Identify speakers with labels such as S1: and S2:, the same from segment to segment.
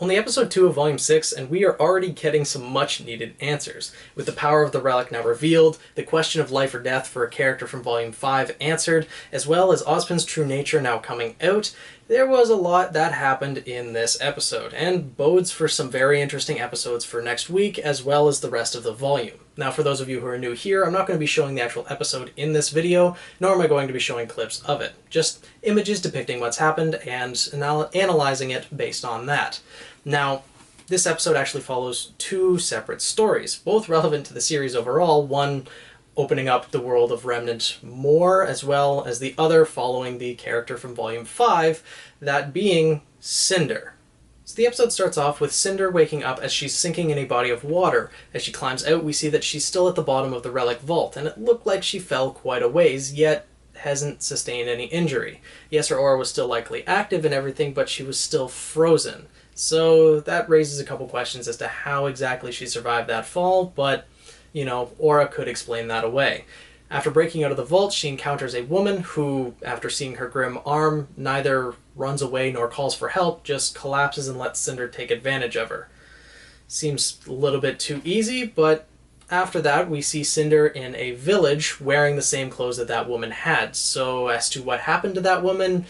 S1: Only episode 2 of Volume 6, and we are already getting some much-needed answers. With the power of the relic now revealed, the question of life or death for a character from Volume 5 answered, as well as Ozpin's true nature now coming out, there was a lot that happened in this episode, and bodes for some very interesting episodes for next week, as well as the rest of the volume. Now, for those of you who are new here, I'm not going to be showing the actual episode in this video, nor am I going to be showing clips of it. Just images depicting what's happened and analyzing it based on that. Now, this episode actually follows two separate stories, both relevant to the series overall, one opening up the world of Remnant more, as well as the other following the character from Volume 5, that being Cinder. So the episode starts off with Cinder waking up as she's sinking in a body of water. As she climbs out, we see that she's still at the bottom of the relic vault, and it looked like she fell quite a ways, yet hasn't sustained any injury. Yes, her aura was still likely active and everything, but she was still frozen. So that raises a couple questions as to how exactly she survived that fall, but, you know, aura could explain that away. After breaking out of the vault, she encounters a woman who, after seeing her grim arm, neither runs away nor calls for help, just collapses and lets Cinder take advantage of her. Seems a little bit too easy, but after that we see Cinder in a village wearing the same clothes that that woman had. So as to what happened to that woman,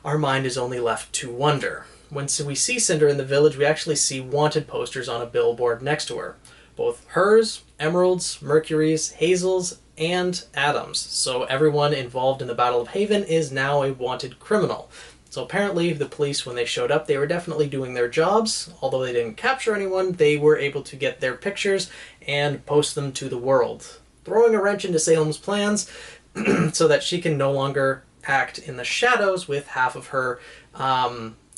S1: our mind is only left to wonder. When we see Cinder in the village, we actually see wanted posters on a billboard next to her. Both hers, Emerald's, Mercury's, Hazel's, and Adam's. So everyone involved in the Battle of Haven is now a wanted criminal. So apparently the police, when they showed up, they were definitely doing their jobs. Although they didn't capture anyone, they were able to get their pictures and post them to the world, throwing a wrench into Salem's plans so that she can no longer act in the shadows with half of her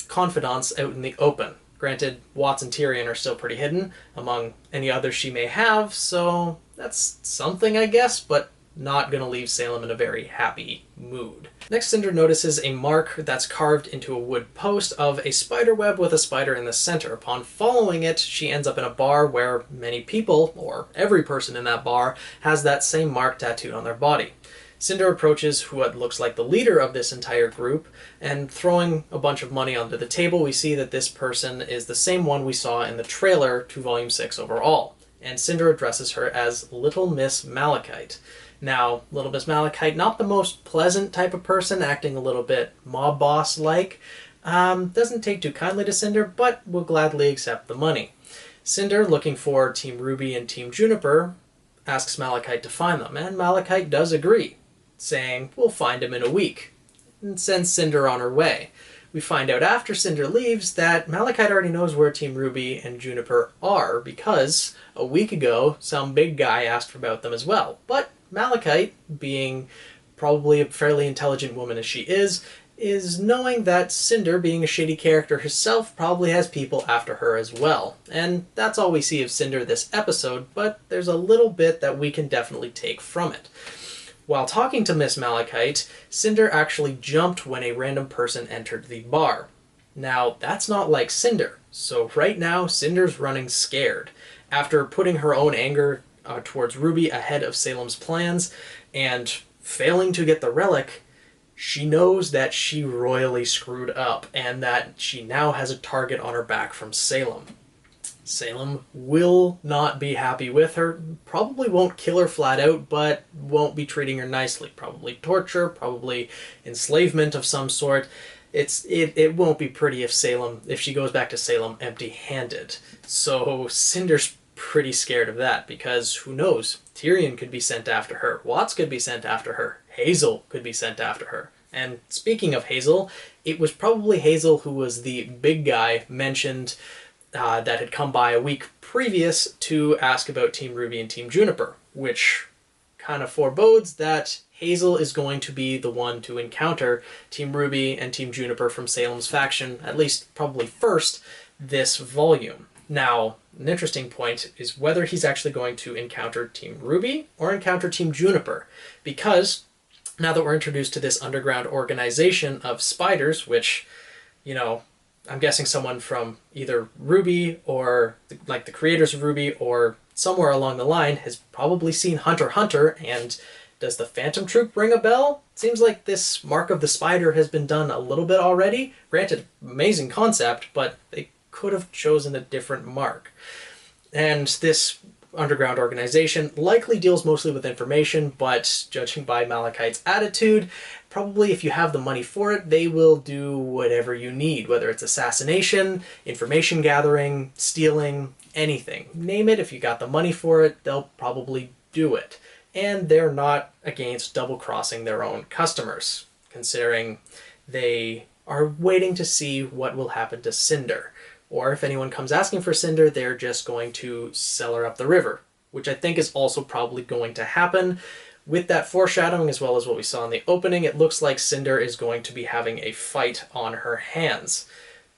S1: confidants out in the open. Granted, Watts and Tyrion are still pretty hidden among any others she may have, so that's something, I guess, but not going to leave Salem in a very happy mood. Next, Cinder notices a mark that's carved into a wood post of a spider web with a spider in the center. Upon following it, she ends up in a bar where many people, or every person in that bar, has that same mark tattooed on their body. Cinder approaches what looks like the leader of this entire group, and throwing a bunch of money onto the table, we see that this person is the same one we saw in the trailer to Volume 6 overall. And Cinder addresses her as Little Miss Malachite. Now, Little Miss Malachite, not the most pleasant type of person, acting a little bit mob boss-like, doesn't take too kindly to Cinder, but will gladly accept the money. Cinder, looking for Team Ruby and Team Juniper, asks Malachite to find them, and Malachite does agree, saying, "We'll find him in a week," and sends Cinder on her way. We find out after Cinder leaves that Malachite already knows where Team Ruby and Juniper are, because a week ago some big guy asked about them as well. But Malachite, being probably a fairly intelligent woman as she is knowing that Cinder, being a shady character herself, probably has people after her as well. And that's all we see of Cinder this episode, but there's a little bit that we can definitely take from it. While talking to Miss Malachite, Cinder actually jumped when a random person entered the bar. Now, that's not like Cinder, so right now Cinder's running scared. After putting her own anger towards Ruby ahead of Salem's plans and failing to get the relic, she knows that she royally screwed up and that she now has a target on her back from Salem. Salem will not be happy with her, probably won't kill her flat out, but won't be treating her nicely. Probably torture, probably enslavement of some sort. It won't be pretty if she goes back to Salem empty-handed. So Cinder's pretty scared of that, because who knows, Tyrion could be sent after her, Watts could be sent after her, Hazel could be sent after her. And speaking of Hazel, it was probably Hazel who was the big guy mentioned that had come by a week previous to ask about Team Ruby and Team Juniper, which kind of forebodes that Hazel is going to be the one to encounter Team Ruby and Team Juniper from Salem's faction, at least probably first, this volume. Now, an interesting point is whether he's actually going to encounter Team Ruby or encounter Team Juniper, because now that we're introduced to this underground organization of spiders, which, you know, I'm guessing someone from either Ruby or like the creators of Ruby or somewhere along the line has probably seen Hunter x Hunter, and does the Phantom Troop ring a bell? It seems like this Mark of the Spider has been done a little bit already. Granted, amazing concept, but they could have chosen a different mark. And this underground organization likely deals mostly with information, but judging by Malachite's attitude, probably if you have the money for it, they will do whatever you need, whether it's assassination, information gathering, stealing, anything. Name it, if you got the money for it, they'll probably do it. And they're not against double-crossing their own customers, considering they are waiting to see what will happen to Cinder. Or if anyone comes asking for Cinder, they're just going to sell her up the river, which I think is also probably going to happen. With that foreshadowing, as well as what we saw in the opening, it looks like Cinder is going to be having a fight on her hands,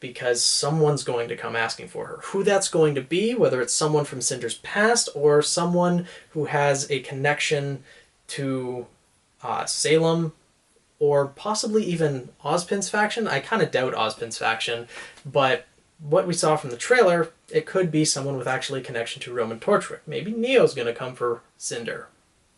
S1: because someone's going to come asking for her. Who that's going to be, whether it's someone from Cinder's past or someone who has a connection to Salem, or possibly even Ozpin's faction. I kind of doubt Ozpin's faction, but what we saw from the trailer, it could be someone with actually a connection to Roman Torchwick. Maybe Neo's going to come for Cinder.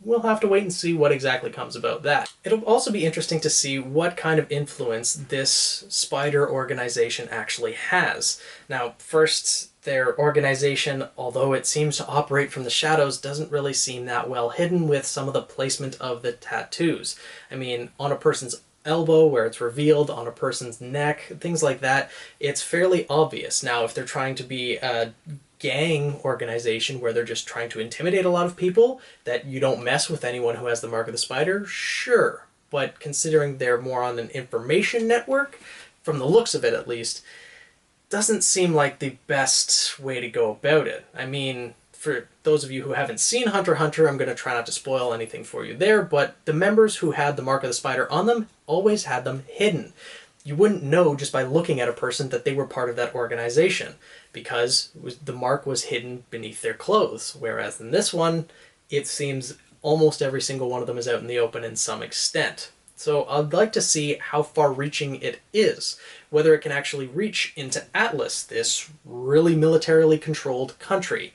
S1: We'll have to wait and see what exactly comes about that. It'll also be interesting to see what kind of influence this spider organization actually has. Now, first, their organization, although it seems to operate from the shadows, doesn't really seem that well hidden with some of the placement of the tattoos. I mean, on a person's elbow where it's revealed, on a person's neck, things like that, it's fairly obvious. Now, if they're trying to be a gang organization where they're just trying to intimidate a lot of people, that you don't mess with anyone who has the mark of the spider, sure. But considering they're more on an information network, from the looks of it at least, doesn't seem like the best way to go about it. I mean, for those of you who haven't seen Hunter x Hunter, I'm going to try not to spoil anything for you there, but the members who had the mark of the spider on them always had them hidden. You wouldn't know just by looking at a person that they were part of that organization, because the mark was hidden beneath their clothes, whereas in this one, it seems almost every single one of them is out in the open in some extent. So I'd like to see how far-reaching it is, whether it can actually reach into Atlas, this really militarily controlled country.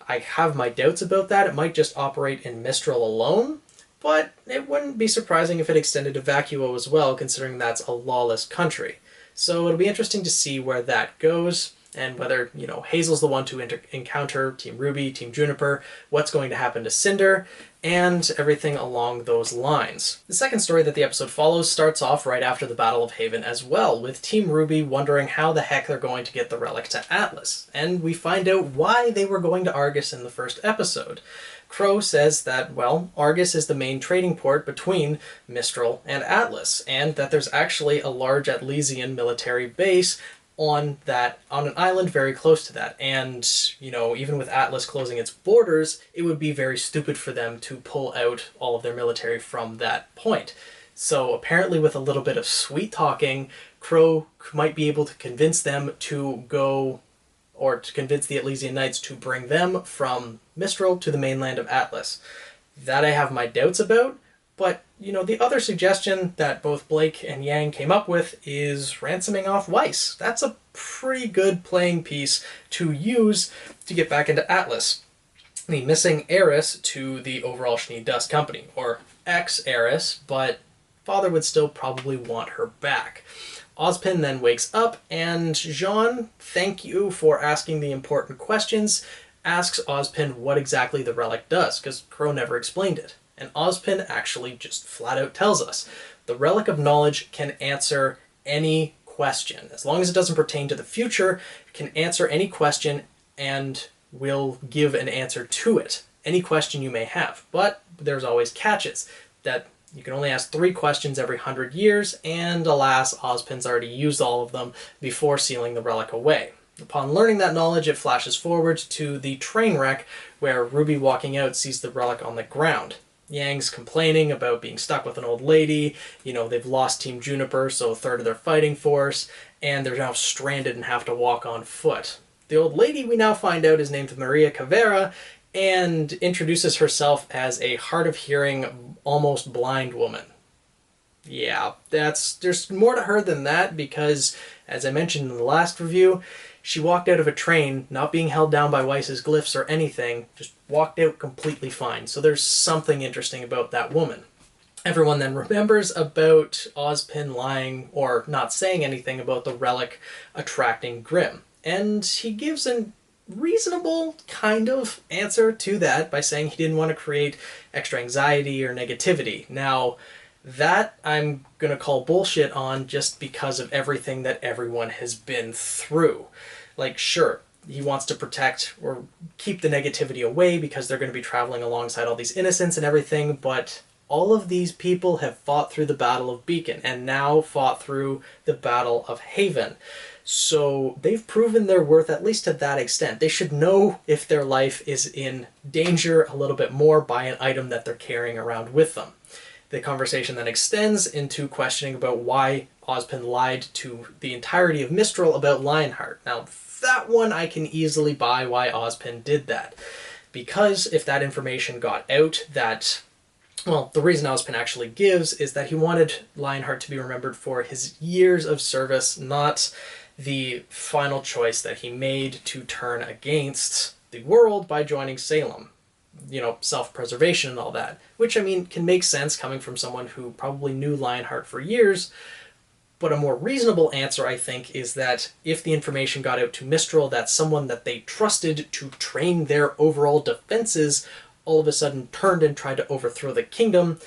S1: I have my doubts about that. It might just operate in Mistral alone, but it wouldn't be surprising if it extended to Vacuo as well, considering that's a lawless country. So it'll be interesting to see where that goes, and whether, you know, Hazel's the one to encounter Team Ruby, Team Juniper, what's going to happen to Cinder, and everything along those lines. The second story that the episode follows starts off right after the Battle of Haven as well, with Team Ruby wondering how the heck they're going to get the relic to Atlas, and we find out why they were going to Argus in the first episode. Crow says that, well, Argus is the main trading port between Mistral and Atlas, and that there's actually a large Atlesian military base on an island very close to that. And, you know, even with Atlas closing its borders, it would be very stupid for them to pull out all of their military from that point. So apparently with a little bit of sweet talking, Crow might be able to convince them to go, or to convince the Atlesian Knights to bring them from Mistral to the mainland of Atlas. That I have my doubts about, but, you know, the other suggestion that both Blake and Yang came up with is ransoming off Weiss. That's a pretty good playing piece to use to get back into Atlas. The missing heiress to the overall Schnee Dust Company, or ex-heiress, but Father would still probably want her back. Ozpin then wakes up, and Jean, thank you for asking the important questions, asks Ozpin what exactly the relic does, because Crow never explained it. And Ozpin actually just flat out tells us, the Relic of Knowledge can answer any question. As long as it doesn't pertain to the future, it can answer any question and will give an answer to it. Any question you may have. But there's always catches, that you can only ask 3 questions every 100 years, and alas, Ozpin's already used all of them before sealing the relic away. Upon learning that knowledge, it flashes forward to the train wreck where Ruby walking out sees the relic on the ground. Yang's complaining about being stuck with an old lady, you know, they've lost Team Juniper, so a third of their fighting force, and they're now stranded and have to walk on foot. The old lady, we now find out, is named Maria Cavera, and introduces herself as a hard-of-hearing, almost blind woman. Yeah, there's more to her than that, because, as I mentioned in the last review, she walked out of a train, not being held down by Weiss's glyphs or anything, just walked out completely fine. So there's something interesting about that woman. Everyone then remembers about Ozpin lying, or not saying anything about the relic attracting Grimm. And he gives a reasonable kind of answer to that by saying he didn't want to create extra anxiety or negativity. Now, that I'm going to call bullshit on just because of everything that everyone has been through. Like, sure, he wants to protect or keep the negativity away because they're going to be traveling alongside all these innocents and everything, but all of these people have fought through the Battle of Beacon and now fought through the Battle of Haven. So they've proven their worth, at least to that extent. They should know if their life is in danger a little bit more by an item that they're carrying around with them. The conversation then extends into questioning about why Ozpin lied to the entirety of Mistral about Lionheart. Now, that one I can easily buy why Ozpin did that. Because if that information got out, that, well, the reason Ozpin actually gives is that he wanted Lionheart to be remembered for his years of service, not the final choice that he made to turn against the world by joining Salem. You know, self-preservation and all that. Which, I mean, can make sense coming from someone who probably knew Lionheart for years, but a more reasonable answer, I think, is that if the information got out to Mistral that someone that they trusted to train their overall defenses all of a sudden turned and tried to overthrow the kingdom,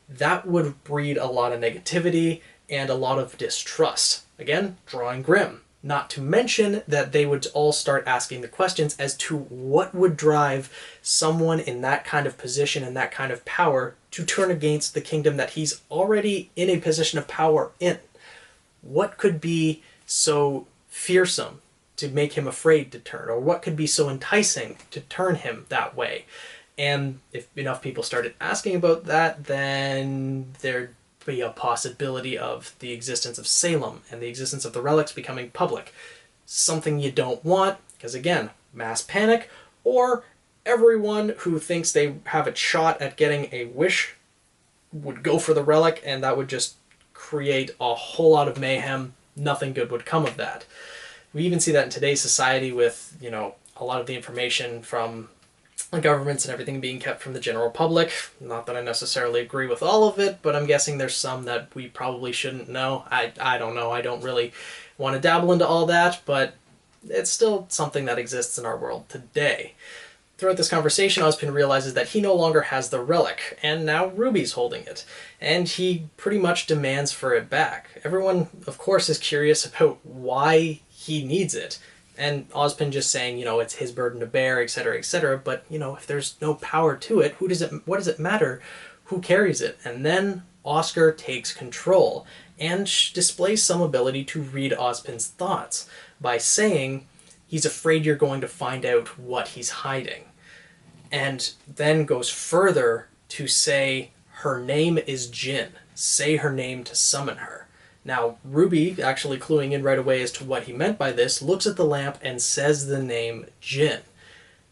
S1: that would breed a lot of negativity and a lot of distrust. Again, drawing Grimm. Not to mention that they would all start asking the questions as to what would drive someone in that kind of position and that kind of power to turn against the kingdom that he's already in a position of power in. What could be so fearsome to make him afraid to turn, or what could be so enticing to turn him that way? And if enough people started asking about that, then there'd be a possibility of the existence of Salem and the existence of the relics becoming public. Something you don't want, because again, mass panic, or everyone who thinks they have a shot at getting a wish would go for the relic, and that would just create a whole lot of mayhem. Nothing good would come of that. We even see that in today's society with, you know, a lot of the information from governments and everything being kept from the general public. Not that I necessarily agree with all of it, but I'm guessing there's some that we probably shouldn't know. I don't know. I don't really want to dabble into all that, but it's still something that exists in our world today. Throughout this conversation, Ozpin realizes that he no longer has the relic, and now Ruby's holding it, and he pretty much demands for it back. Everyone, of course, is curious about why he needs it, and Ozpin just saying, you know, it's his burden to bear, etc., but, you know, if there's no power to it, what does it matter who carries it? And then Oscar takes control, and displays some ability to read Ozpin's thoughts, by saying he's afraid you're going to find out what he's hiding. And then goes further to say, her name is Jin. Say her name to summon her. Now, Ruby, actually cluing in right away as to what he meant by this, looks at the lamp and says the name Jin.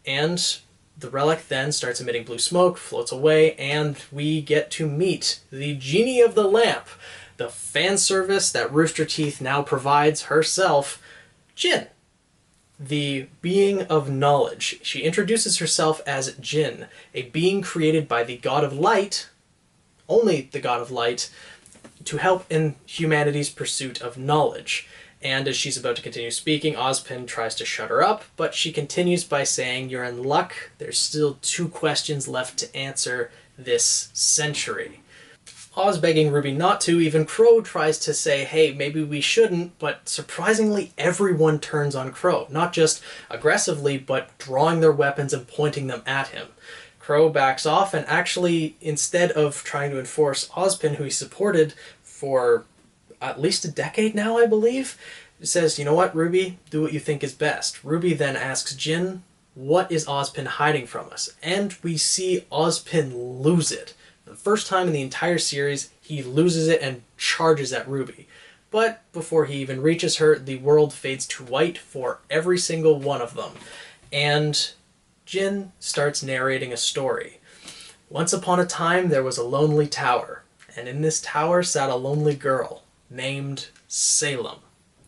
S1: And the relic then starts emitting blue smoke, floats away, and we get to meet the Genie of the Lamp, the fan service that Rooster Teeth now provides herself, Jin, the being of knowledge. She introduces herself as Jin, a being created by the God of Light, only the God of Light, to help in humanity's pursuit of knowledge. And as she's about to continue speaking, Ozpin tries to shut her up, but she continues by saying, "You're in luck. There's still 2 questions left to answer this century." Oz begging Ruby not to, even Crow tries to say, hey, maybe we shouldn't, but surprisingly everyone turns on Crow. Not just aggressively, but drawing their weapons and pointing them at him. Crow backs off and actually, instead of trying to enforce Ozpin, who he supported for at least a decade now, I believe, says, you know what, Ruby, do what you think is best. Ruby then asks Jin, what is Ozpin hiding from us? And we see Ozpin lose it. The first time in the entire series, he loses it and charges at Ruby. But before he even reaches her, the world fades to white for every single one of them. And Jin starts narrating a story. Once upon a time, there was a lonely tower, and in this tower sat a lonely girl named Salem.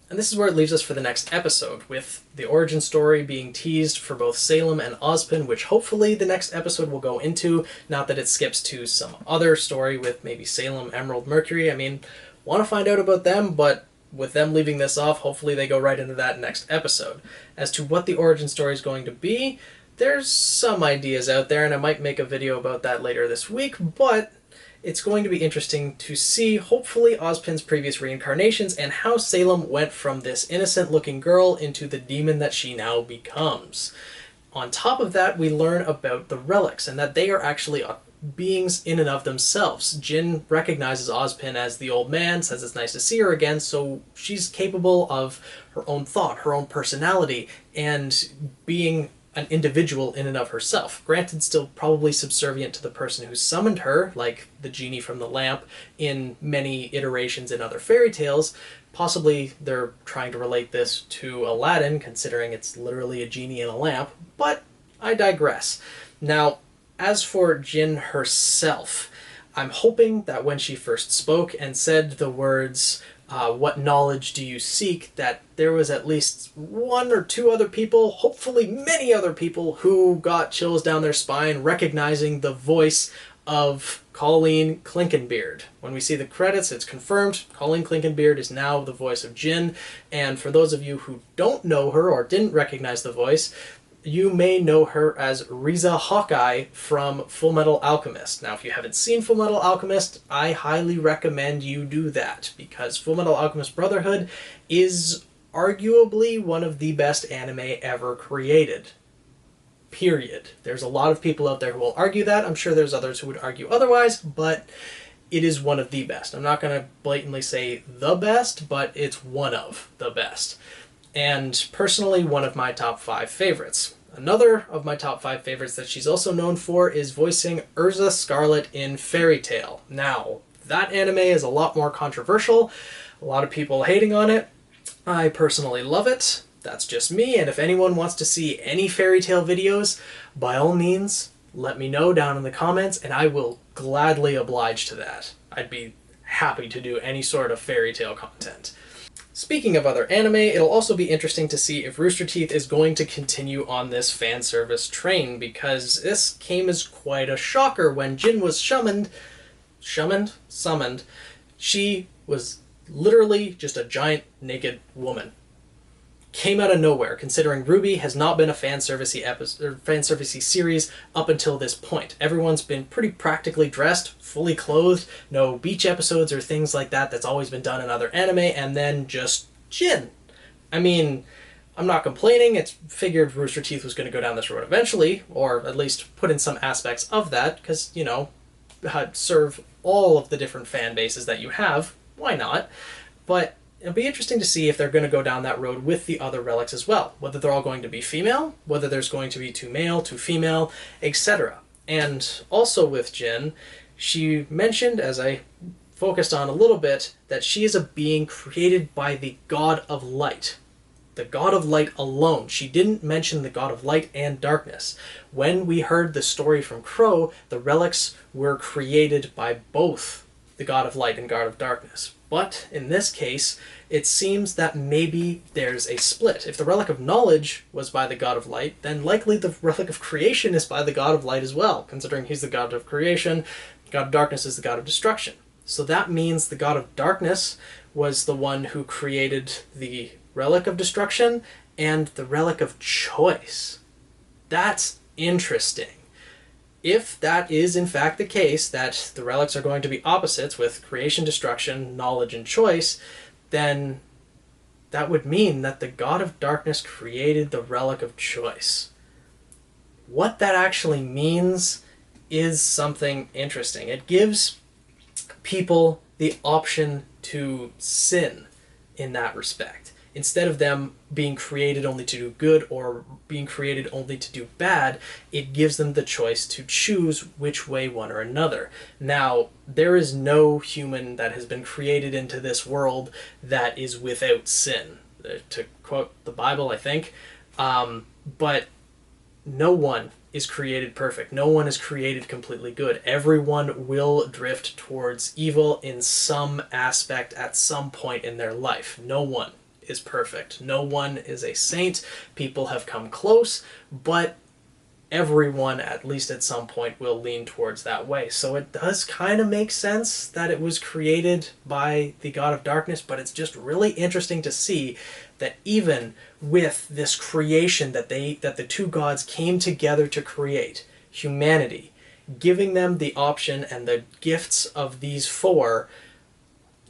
S1: And this is where it leaves us for the next episode, with the origin story being teased for both Salem and Ozpin, which hopefully the next episode will go into, not that it skips to some other story with maybe Salem, Emerald, Mercury. I mean, want to find out about them, but with them leaving this off, hopefully they go right into that next episode. As to what the origin story is going to be, there's some ideas out there, and I might make a video about that later this week, but it's going to be interesting to see, hopefully, Ozpin's previous reincarnations and how Salem went from this innocent-looking girl into the demon that she now becomes. On top of that, we learn about the relics, and that they are actually beings in and of themselves. Jin recognizes Ozpin as the old man, says it's nice to see her again, so she's capable of her own thought, her own personality, and being an individual in and of herself. Granted, still probably subservient to the person who summoned her, like the genie from the lamp in many iterations in other fairy tales. Possibly they're trying to relate this to Aladdin, considering it's literally a genie in a lamp, but I digress. Now, as for Jin herself, I'm hoping that when she first spoke and said the words, what knowledge do you seek, that there was at least one or two other people, hopefully many other people, who got chills down their spine recognizing the voice of Colleen Clinkenbeard. When we see the credits, it's confirmed Colleen Clinkenbeard is now the voice of Jin, and for those of you who don't know her or didn't recognize the voice, you may know her as Riza Hawkeye from Fullmetal Alchemist. Now, if you haven't seen Fullmetal Alchemist, I highly recommend you do that, because Fullmetal Alchemist Brotherhood is arguably one of the best anime ever created. Period. There's a lot of people out there who will argue that. I'm sure there's others who would argue otherwise, but it is one of the best. I'm not going to blatantly say the best, but it's one of the best. And personally, one of my top 5 favorites. Another of my top 5 favorites that she's also known for is voicing Urza Scarlet in Fairy Tail. Now, that anime is a lot more controversial, a lot of people hating on it. I personally love it. That's just me, and if anyone wants to see any Fairy Tail videos, by all means, let me know down in the comments, and I will gladly oblige to that. I'd be happy to do any sort of Fairy Tail content. Speaking of other anime, it'll also be interesting to see if Rooster Teeth is going to continue on this fan service train, because this came as quite a shocker when Jin was summoned. She was literally just a giant naked woman. Came out of nowhere, considering RWBY has not been a fan servicey series up until this point. Everyone's been pretty practically dressed, fully clothed, no beach episodes or things like that that's always been done in other anime, and then just Jin. I mean, I'm not complaining. It's figured Rooster Teeth was going to go down this road eventually, or at least put in some aspects of that, because, you know, serve all of the different fan bases that you have. Why not? But it'll be interesting to see if they're going to go down that road with the other relics as well. Whether they're all going to be female, whether there's going to be 2 male, 2 female, etc. And also with Jin, she mentioned, as I focused on a little bit, that she is a being created by the God of Light. The God of Light alone. She didn't mention the God of Light and Darkness. When we heard the story from Crow, the relics were created by both the God of Light and God of Darkness. But in this case, it seems that maybe there's a split. If the Relic of Knowledge was by the God of Light, then likely the Relic of Creation is by the God of Light as well, considering he's the God of Creation, God of Darkness is the God of Destruction. So that means the God of Darkness was the one who created the Relic of Destruction and the Relic of Choice. That's interesting. If that is in fact the case, that the relics are going to be opposites with creation, destruction, knowledge, and choice, then that would mean that the God of Darkness created the Relic of Choice. What that actually means is something interesting. It gives people the option to sin in that respect. Instead of them being created only to do good or being created only to do bad, it gives them the choice to choose which way one or another. Now, there is no human that has been created into this world that is without sin. To quote the Bible, I think. But no one is created perfect. No one is created completely good. Everyone will drift towards evil in some aspect at some point in their life. No one is perfect. No one is a saint. People have come close, but everyone, at least at some point, will lean towards that way. So it does kind of make sense that it was created by the God of Darkness, but it's just really interesting to see that even with this creation that the two gods came together to create, humanity, giving them the option and the gifts of these four,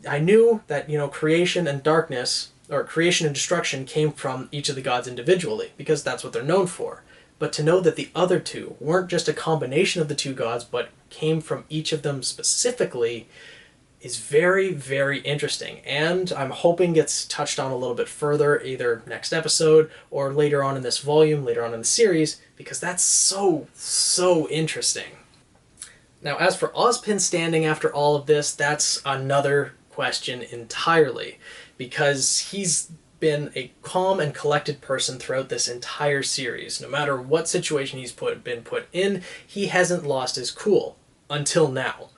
S1: I knew that, creation and darkness, or creation and destruction, came from each of the gods individually, because that's what they're known for. But to know that the other two weren't just a combination of the two gods, but came from each of them specifically, is very, very interesting. And I'm hoping gets touched on a little bit further, either next episode or later on in this volume, later on in the series, because that's so, so interesting. Now, as for Ozpin standing after all of this, that's another question entirely, because he's been a calm and collected person throughout this entire series. No matter what situation he's been put in, he hasn't lost his cool, until now.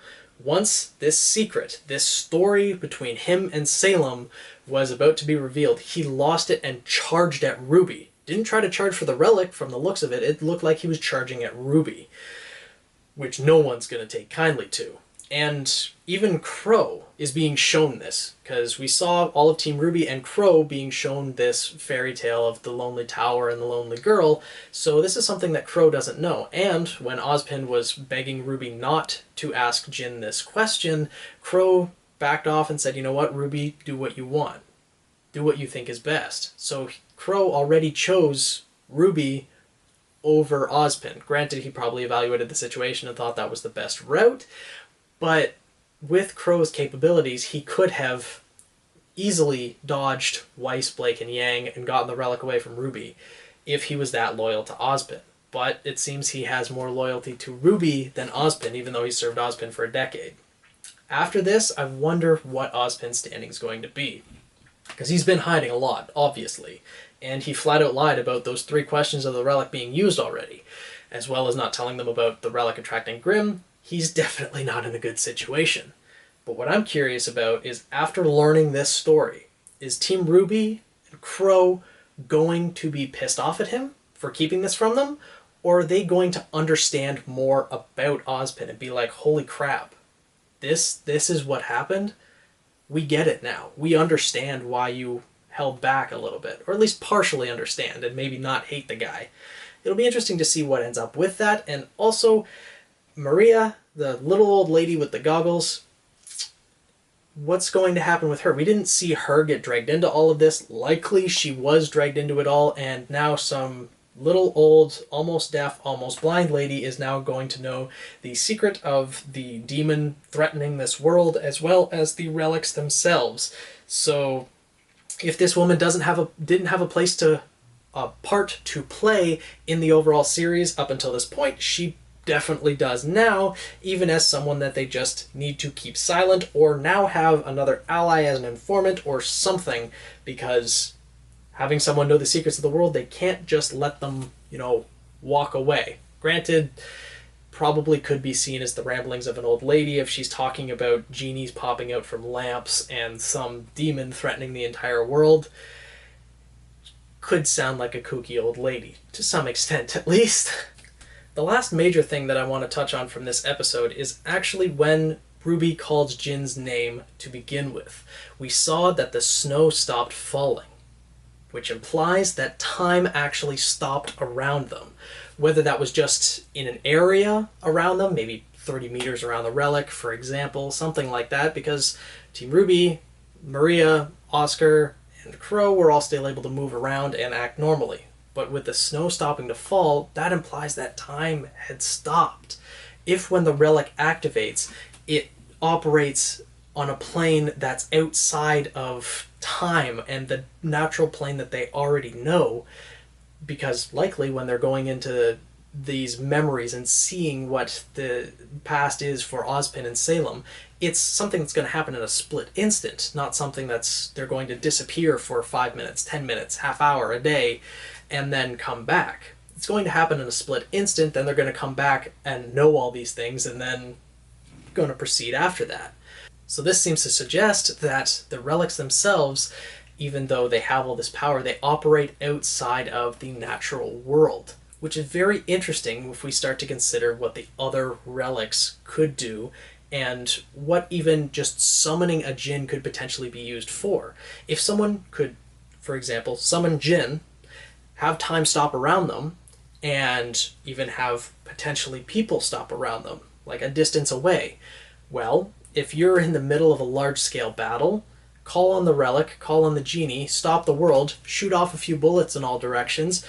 S1: Once this secret, this story between him and Salem was about to be revealed, he lost it and charged at Ruby. Didn't try to charge for the relic. From the looks of it, it looked like he was charging at Ruby, which no one's going to take kindly to. And even Crow is being shown this, because we saw all of Team Ruby and Crow being shown this fairy tale of the Lonely Tower and the Lonely Girl, so this is something that Crow doesn't know. And when Ozpin was begging Ruby not to ask Jin this question, Crow backed off and said, you know what, Ruby, do what you want. Do what you think is best. So Crow already chose Ruby over Ozpin. Granted, he probably evaluated the situation and thought that was the best route, but with Crow's capabilities, he could have easily dodged Weiss, Blake, and Yang and gotten the relic away from Ruby if he was that loyal to Ozpin. But it seems he has more loyalty to Ruby than Ozpin, even though he served Ozpin for a decade. After this, I wonder what Ozpin's standing is going to be, because he's been hiding a lot, obviously, and he flat out lied about those 3 questions of the relic being used already, as well as not telling them about the relic attracting Grimm. He's definitely not in a good situation. But what I'm curious about is, after learning this story, is Team Ruby and Crow going to be pissed off at him for keeping this from them? Or are they going to understand more about Ozpin and be like, holy crap, this is what happened? We get it now. We understand why you held back a little bit, or at least partially understand, and maybe not hate the guy. It'll be interesting to see what ends up with that. And also, Maria, the little old lady with the goggles, what's going to happen with her? We didn't see her get dragged into all of this. Likely she was dragged into it all, and now some little old, almost deaf, almost blind lady is now going to know the secret of the demon threatening this world, as well as the relics themselves. So if this woman didn't have a place to a part to play in the overall series up until this point, she definitely does now, even as someone that they just need to keep silent, or now have another ally as an informant or something, because having someone know the secrets of the world, they can't just let them, walk away. Granted, probably could be seen as the ramblings of an old lady if she's talking about genies popping out from lamps and some demon threatening the entire world. Could sound like a kooky old lady, to some extent at least. The last major thing that I want to touch on from this episode is actually when Ruby calls Jin's name to begin with. We saw that the snow stopped falling, which implies that time actually stopped around them. Whether that was just in an area around them, maybe 30 meters around the relic, for example, something like that, because Team Ruby, Maria, Oscar, and Crow were all still able to move around and act normally. But with the snow stopping to fall, that implies that time had stopped. If when the relic activates, it operates on a plane that's outside of time and the natural plane that they already know, because likely when they're going into these memories and seeing what the past is for Ozpin and Salem, it's something that's going to happen in a split instant, not something they're going to disappear for 5 minutes, 10 minutes, half hour, a day, and then come back. It's going to happen in a split instant, then they're going to come back and know all these things, and then going to proceed after that. So this seems to suggest that the relics themselves, even though they have all this power, they operate outside of the natural world. which is very interesting if we start to consider what the other relics could do and what even just summoning a Jinn could potentially be used for. If someone could, for example, summon Jinn, have time stop around them, and even have potentially people stop around them, like a distance away. Well, if you're in the middle of a large-scale battle, call on the relic, call on the genie, stop the world, shoot off a few bullets in all directions,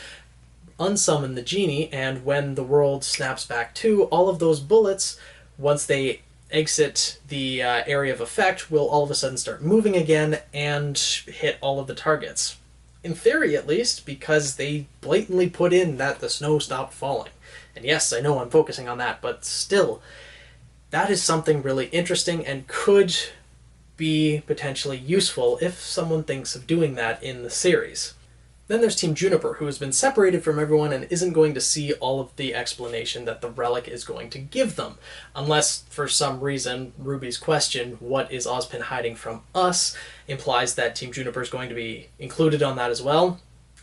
S1: unsummon the genie, and when the world snaps back to, all of those bullets, once they exit the area of effect, will all of a sudden start moving again and hit all of the targets. In theory, at least, because they blatantly put in that the snow stopped falling. And yes, I know I'm focusing on that, but still, that is something really interesting and could be potentially useful if someone thinks of doing that in the series. Then there's Team Juniper, who has been separated from everyone and isn't going to see all of the explanation that the relic is going to give them. Unless, for some reason, Ruby's question, what is Ozpin hiding from us, implies that Team Juniper is going to be included on that as well.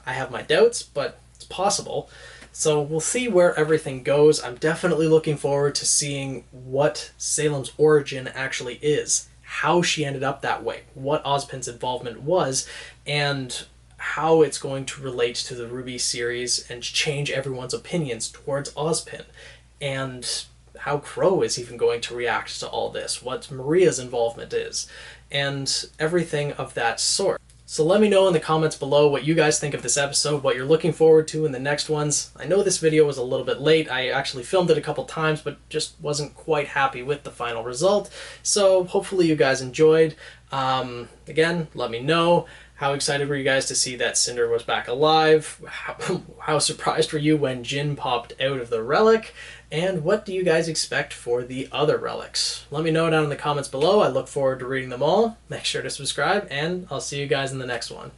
S1: I have my doubts, but it's possible. So we'll see where everything goes. I'm definitely looking forward to seeing what Salem's origin actually is, how she ended up that way, what Ozpin's involvement was, and how it's going to relate to the Ruby series and change everyone's opinions towards Ozpin, and how Crow is even going to react to all this, what Maria's involvement is, and everything of that sort. So let me know in the comments below what you guys think of this episode, what you're looking forward to in the next ones. I know this video was a little bit late. I actually filmed it a couple times, but just wasn't quite happy with the final result. So hopefully you guys enjoyed. Again, let me know. How excited were you guys to see that Cinder was back alive? How surprised were you when Jin popped out of the relic? And what do you guys expect for the other relics? Let me know down in the comments below. I look forward to reading them all. Make sure to subscribe, and I'll see you guys in the next one.